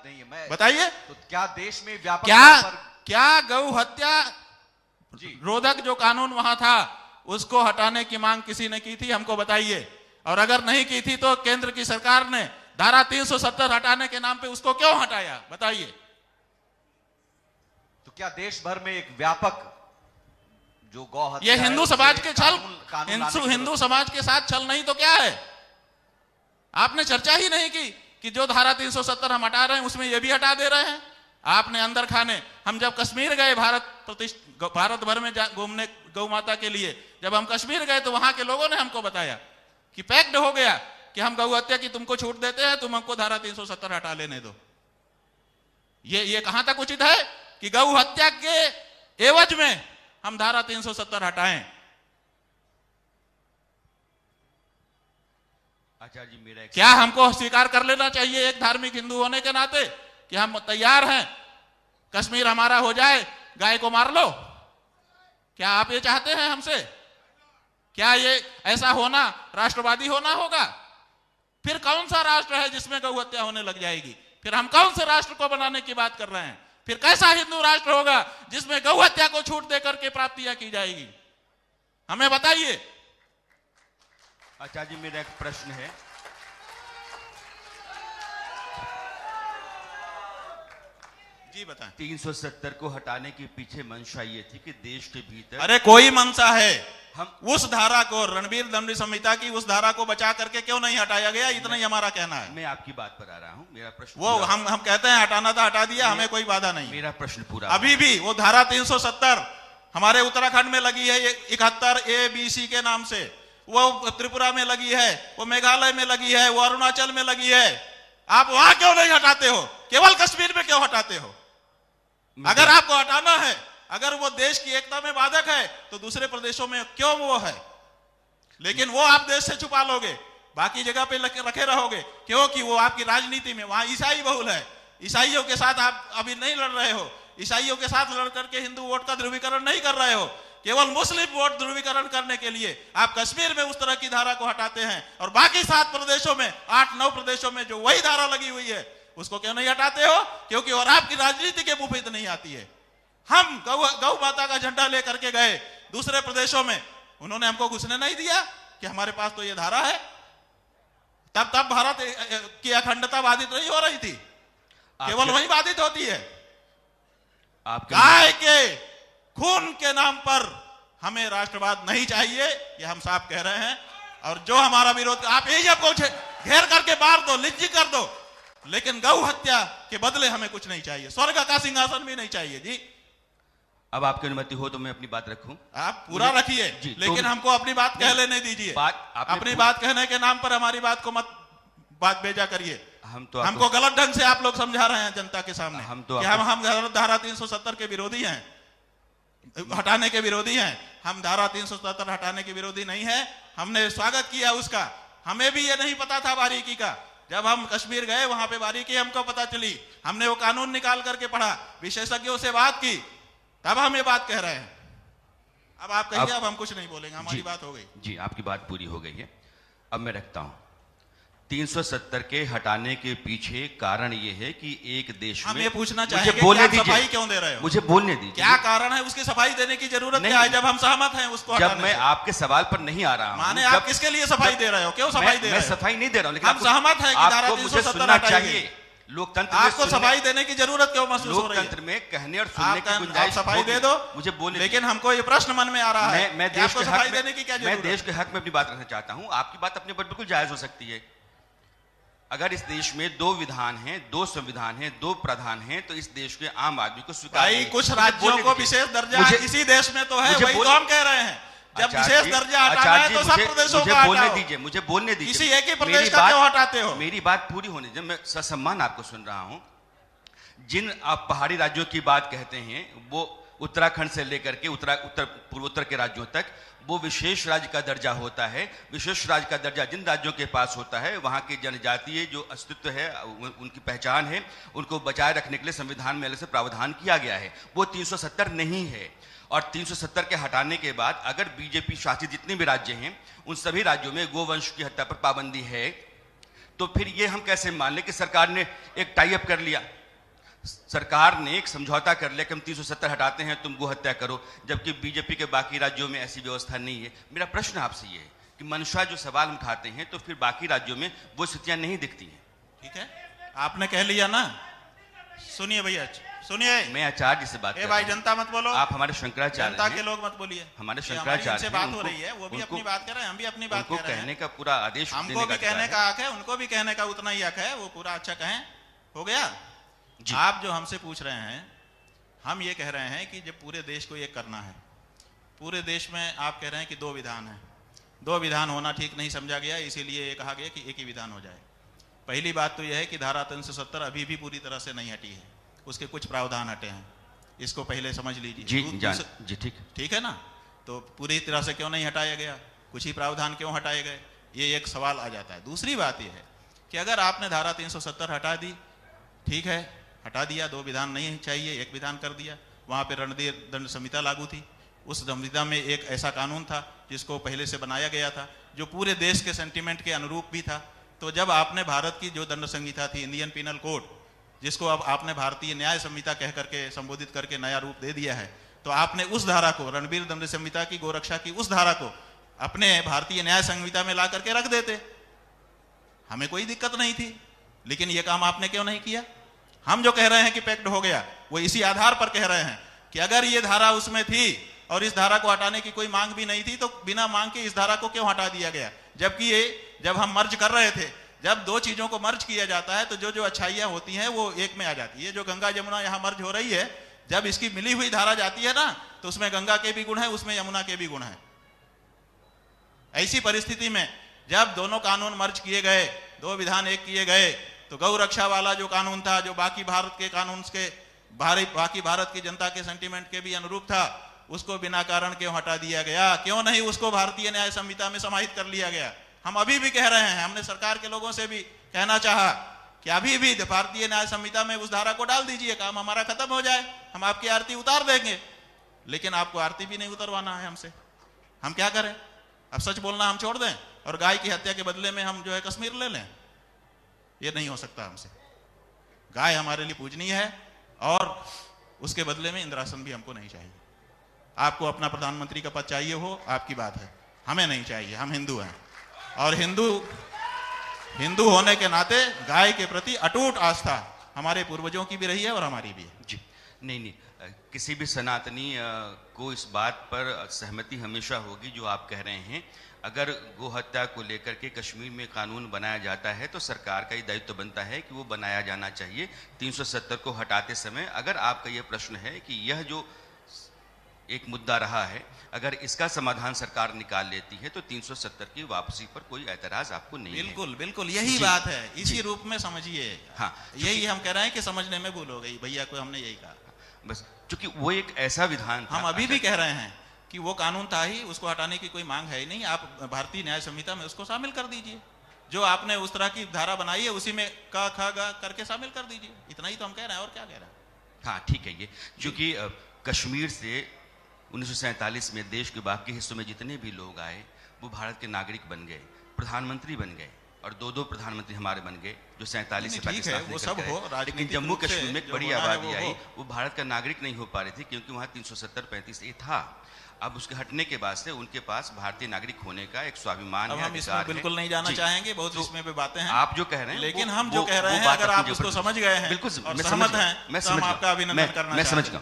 नहीं है। मैं बताइए, तो क्या देश में व्यापक क्या गौ हत्या रोधक जो कानून वहां था उसको हटाने की मांग किसी ने की थी? हमको बताइए। और अगर नहीं की थी तो केंद्र की सरकार ने धारा 370 हटाने के नाम पे उसको क्यों हटाया? बताइए। तो क्या देश भर में एक व्यापक जो गौ हत्या ये हिंदू समाज के छल, हिंदू कानून समाज के साथ छल नहीं तो क्या है? आपने चर्चा ही नहीं की कि जो धारा 370 हम हटा रहे हैं उसमें ये भी हटा दे रहे हैं। आपने अंदर खाने, हम जब कश्मीर गए भारत भर में घूमने गौ माता के लिए, जब हम कश्मीर गए तो वहां के लोगों ने हमको बताया कि पैक्ड हो गया कि हम गौ हत्या की तुमको छूट देते हैं, तुम हमको धारा 370 हटा लेने दो। ये कहां तक उचित है कि गौ हत्या के एवज में हम धारा 370 हटाएं? आचार्य जी, मेरा क्या हमको स्वीकार कर लेना चाहिए एक धार्मिक हिंदू होने के नाते कि हम तैयार हैं, कश्मीर हमारा हो जाए, गाय को मार लो? क्या आप ये चाहते हैं हमसे? क्या ये ऐसा होना राष्ट्रवादी होना होगा? फिर कौन सा राष्ट्र है जिसमें गौ हत्या होने लग जाएगी? फिर हम कौन से राष्ट्र को बनाने की बात कर रहे हैं? फिर कैसा हिंदू राष्ट्र होगा जिसमें गौ हत्या को छूट देकर के प्राप्तियां की जाएगी? हमें बताइए। आचार्य जी, मेरा एक प्रश्न है। जी बताएं। 370 को हटाने के पीछे मंशा ये थी कि देश के भीतर, अरे कोई मंशा है, हम उस धारा को, रणवीर दंडी संहिता की उस धारा को बचा करके क्यों नहीं हटाया गया? इतना ही हमारा कहना है। मैं आपकी बात पर आ रहा हूं। मेरा प्रश्न वो हम कहते हैं हटाना था, हटा दिया, हमें कोई बाधा नहीं। मेरा प्रश्न पूरा। अभी भी वो धारा 370 हमारे उत्तराखंड में लगी है 71A-B-C के नाम से, वो त्रिपुरा में लगी है, वो मेघालय में लगी है, वो अरुणाचल में लगी है। आप वहां क्यों नहीं हटाते हो? केवल कश्मीर में क्यों हटाते हो? अगर आपको हटाना है, अगर वो देश की एकता में बाधक है तो दूसरे प्रदेशों में क्यों वो है? लेकिन वो आप देश से छुपा लोगे, बाकी जगह पे रखे रहोगे, क्योंकि वो आपकी राजनीति में वहां ईसाई बहुल है। ईसाइयों के साथ आप अभी नहीं लड़ रहे हो, ईसाइयों के साथ लड़ करके हिंदू वोट का ध्रुवीकरण नहीं कर रहे हो, केवल मुस्लिम वोट ध्रुवीकरण करने के लिए आप कश्मीर में उस तरह की धारा को हटाते हैं और बाकी 7 प्रदेशों में, 8-9 प्रदेशों में जो वही धारा लगी हुई है उसको क्यों नहीं हटाते हो? क्योंकि और आपकी राजनीति के मुफीद नहीं आती है। हम गौ माता का झंडा लेकर के गए दूसरे प्रदेशों में, उन्होंने हमको घुसने नहीं दिया कि हमारे पास तो ये धारा है। तब भारत की अखंडता बाधित नहीं हो रही थी, केवल वही बाधित होती है। गाय के खून के नाम पर हमें राष्ट्रवाद नहीं चाहिए, ये हम साफ कह रहे हैं। और जो हमारा विरोध, आप यही आपको घेर करके मार दो, लिज्जी कर दो, लेकिन गौ हत्या के बदले हमें कुछ नहीं चाहिए, स्वर्ग का सिंहासन भी नहीं चाहिए। जी, अब आपकी अनुमति हो तो मैं अपनी बात रखूं? आप पूरा रखिए, लेकिन हमको अपनी बात कह लेने दीजिए। अपनी बात कहने के नाम पर हमारी बात को मत बात बेजा करिए। हमको गलत ढंग से आप लोग समझा रहे हैं जनता के सामने हम धारा 370 के विरोधी हैं, हटाने के विरोधी हैं। हम धारा 370 हटाने के विरोधी नहीं है, हमने स्वागत किया उसका। हमें भी ये नहीं पता था बारीकी का, जब हम कश्मीर गए वहां पे बारीकी हमको पता चली, हमने वो कानून निकाल करके पढ़ा, विशेषज्ञों से बात की, तब हम ये बात कह रहे हैं। अब आप कहिए, अब हम कुछ नहीं बोलेंगे, हमारी बात हो गई। जी, आपकी बात पूरी हो गई है। अब मैं रखता हूं। 370 के हटाने के पीछे कारण ये है कि एक देश में, हम ये पूछना चाहेंगे कि आप सफाई क्यों दे रहे हो? मुझे बोलने दीजिए। क्या कारण है? उसकी सफाई देने की जरूरत क्या है जब हम सहमत हैं उसको हटाने से? जब मैं आपके सवाल पर नहीं आ रहा हूं, माने आप किसके लिए सफाई दे रहे हो? क्यों सफाई दे रहे हो? मैं सफाई नहीं दे रहा हूं, लेकिन हम सहमत हैं कि धारा 370 हटाइए। लोकतंत्र आपको सफाई देने की जरूरत क्यों महसूस हो रही है? लोकतंत्र में कहने और सुनने की गुंजाइश, सफाई दे दो, मुझे बोलने। लेकिन हमको ये प्रश्न मन में आ रहा है, मैं देश को सफाई देने की क्या जरूरत है? मैं देश के हक में अपनी बात रखना चाहता हूं। आपकी बात अपने पर बिल्कुल जायज हो सकती है। अगर इस देश में 2 विधान हैं, 2 संविधान हैं, 2 प्रधान हैं, तो इस देश के आम आदमी को स्वीकार नहीं। कुछ राज्यों को विशेष दर्जा इसी देश में तो है, वही तो हम कह रहे हैं। जब विशेष दर्जा हटाना है तो सब प्रदेशों का बोलने दीजिए, मुझे बोलने दीजिए। किसी एक ही प्रदेश का क्यों हटाते हो? मेरी बात पूरी होने दीजिए, मैं ससम्मान आपको सुन रहा हूं। जिन आप पहाड़ी राज्यों की बात कहते हैं, वो उत्तराखंड से लेकर के पूर्वोत्तर के राज्यों तक वो विशेष राज्य का दर्जा होता है। विशेष राज्य का दर्जा जिन राज्यों के पास होता है, वहां के जनजातीय जो अस्तित्व है, उनकी पहचान है, उनको बचाए रखने के लिए संविधान में अलग से प्रावधान किया गया है। वो 370 नहीं है। और 370 के हटाने के बाद अगर बीजेपी शासित जितने भी राज्य हैं, उन सभी राज्यों में गोवंश की हत्या पर पाबंदी है। तो फिर ये हम कैसे मान लें कि सरकार ने एक टाई अप कर लिया, सरकार ने एक समझौता कर लिया कि हम 370 हटाते हैं, तुम गो हत्या करो, जबकि बीजेपी के बाकी राज्यों में ऐसी व्यवस्था नहीं है। मेरा प्रश्न आपसे ये है कि मंशा जो सवाल हम उठाते हैं तो फिर बाकी राज्यों में वो स्थितियां नहीं दिखती हैं। ठीक है, आपने कह लिया ना। सुनिए भैया, सुनिए। मैं आचार्य जी से बात कर भाई, रहा हूं। जनता मत बोलो, आप हमारे शंकराचार्य जनता हैं। के लोग मत बोलिए। हमारे ये शंकराचार्य से हैं, बात हो उनको- रही है, वो भी उनको- अपनी बात कर रहे हैं, हम भी अपनी बात उनको कह रहे कहने हैं। का पूरा आदेश हमको देने भी का कहने अधिकार का है। हक है, उनको भी कहने का उतना ही हक है, वो पूरा अच्छा कहें। हो गया जी। आप जो हमसे पूछ रहे हैं, हम ये कह रहे हैं कि जब पूरे देश को एक करना है, पूरे देश में आप कह रहे हैं कि 2 विधान है, 2 विधान होना ठीक नहीं समझा गया, इसीलिए ये कहा गया कि एक ही विधान हो जाए। पहली बात तो यह है कि धारा 370 अभी भी पूरी तरह से नहीं हटी है, उसके कुछ प्रावधान हटे हैं, इसको पहले समझ लीजिए। जी ठीक है ना। तो पूरी तरह से क्यों नहीं हटाया गया, कुछ ही प्रावधान क्यों हटाए गए, ये एक सवाल आ जाता है। दूसरी बात यह है कि अगर आपने धारा 370 हटा दी, ठीक है, हटा दिया, 2 विधान नहीं चाहिए, 1 विधान कर दिया, वहाँ पे रणनीति दंड संहिता लागू थी। उस संहिता में एक ऐसा कानून था जिसको पहले से बनाया गया था, जो पूरे देश के सेंटिमेंट के अनुरूप भी था। तो जब आपने भारत की जो दंड संहिता थी, इंडियन पिनल कोड, जिसको अब आपने भारतीय न्याय संहिता कह करके संबोधित करके नया रूप दे दिया है, तो आपने उस धारा को, रणबीर दंड संहिता की गोरक्षा की उस धारा को अपने भारतीय न्याय संहिता में ला करके रख देते, हमें कोई दिक्कत नहीं थी। लेकिन यह काम आपने क्यों नहीं किया? हम जो कह रहे हैं कि पैक्ट हो गया, वो इसी आधार पर कह रहे हैं कि अगर ये धारा उसमें थी और इस धारा को हटाने की कोई मांग भी नहीं थी, तो बिना मांग के इस धारा को क्यों हटा दिया गया? जबकि ये जब हम मर्ज कर रहे थे, जब 2 चीजों को मर्ज किया जाता है तो जो जो अच्छाइयां होती हैं वो एक में आ जाती है। जो गंगा जमुना यहाँ मर्ज हो रही है, जब इसकी मिली हुई धारा जाती है ना, तो उसमें गंगा के भी गुण है, उसमें यमुना के भी गुण है। ऐसी परिस्थिति में जब दोनों कानून मर्ज किए गए, 2 विधान एक किए गए, तो गौ रक्षा वाला जो कानून था, जो बाकी भारत के कानून के बाकी भारत की जनता के सेंटीमेंट के भी अनुरूप था, उसको बिना कारण क्यों हटा दिया गया? क्यों नहीं उसको भारतीय न्याय संहिता में समाहित कर लिया गया? हम अभी भी कह रहे हैं, हमने सरकार के लोगों से भी कहना चाहा कि अभी भी भारतीय न्याय संहिता में उस धारा को डाल दीजिए, काम हमारा खत्म हो जाए, हम आपकी आरती उतार देंगे। लेकिन आपको आरती भी नहीं उतरवाना है हमसे, हम क्या करें? अब सच बोलना हम छोड़ दें और गाय की हत्या के बदले में हम जो है कश्मीर ले लें? ये नहीं हो सकता हमसे। गाय हमारे लिए पूजनीय है और उसके बदले में इंद्रासन भी हमको नहीं चाहिए। आपको अपना प्रधानमंत्री का पद चाहिए हो, आपकी बात है, हमें नहीं चाहिए। हम हिंदू हैं और हिंदू होने के नाते गाय के प्रति अटूट आस्था हमारे पूर्वजों की भी रही है और हमारी भी है। जी, नहीं, किसी भी सनातनी को इस बात पर सहमति हमेशा होगी जो आप कह रहे हैं। अगर गो हत्या को लेकर के कश्मीर में कानून बनाया जाता है तो सरकार का ये दायित्व बनता है कि वो बनाया जाना चाहिए 370 को हटाते समय। अगर आपका ये प्रश्न है कि यह जो एक मुद्दा रहा है, अगर इसका समाधान सरकार निकाल लेती है तो 370 की वापसी पर कोई ऐतराज आपको नहीं बिल्कुल, है। बिल्कुल यही बात है, इसी रूप में समझिए। हाँ, यही हम कह रहे हैं कि समझने में भूल हो गई भैया को, हमने यही कहा। बस क्योंकि वो एक ऐसा विधान था, हम अभी भी कह रहे हैं कि वो कानून था ही, उसको हटाने की कोई मांग है ही नहीं। आप भारतीय न्याय संहिता में उसको शामिल कर दीजिए, जो आपने उस तरह की धारा बनाई है उसी में क ख ग करके शामिल कर दीजिए। इतना ही तो हम कह रहे हैं, और क्या कह रहे हैं। हाँ ठीक है। ये क्योंकि कश्मीर से 1947 में देश के बाकी हिस्सों में जितने भी लोग आए वो भारत के नागरिक बन गए, प्रधानमंत्री बन गए, और 2 प्रधानमंत्री हमारे बन गए जो 47 से पाकिस्तान वो सब हो, लेकिन जम्मू कश्मीर में एक बड़ी आबादी आई, वो भारत का नागरिक नहीं हो पा रही थी क्योंकि वहाँ 370-35 ये था। अब उसके हटने के बाद से उनके पास भारतीय नागरिक होने का एक स्वाभिमान है, हम इसमें बिल्कुल नहीं जाना चाहेंगे, बहुत इसमें पे बातें हैं आप जो कह रहे हैं। लेकिन हम जो कह रहे हैं, अगर आप उसको समझ गए हैं, बिल्कुल सहमत हैं, तो हम आपका अभिनंदन करना चाहते हैं। मैं समझ गया।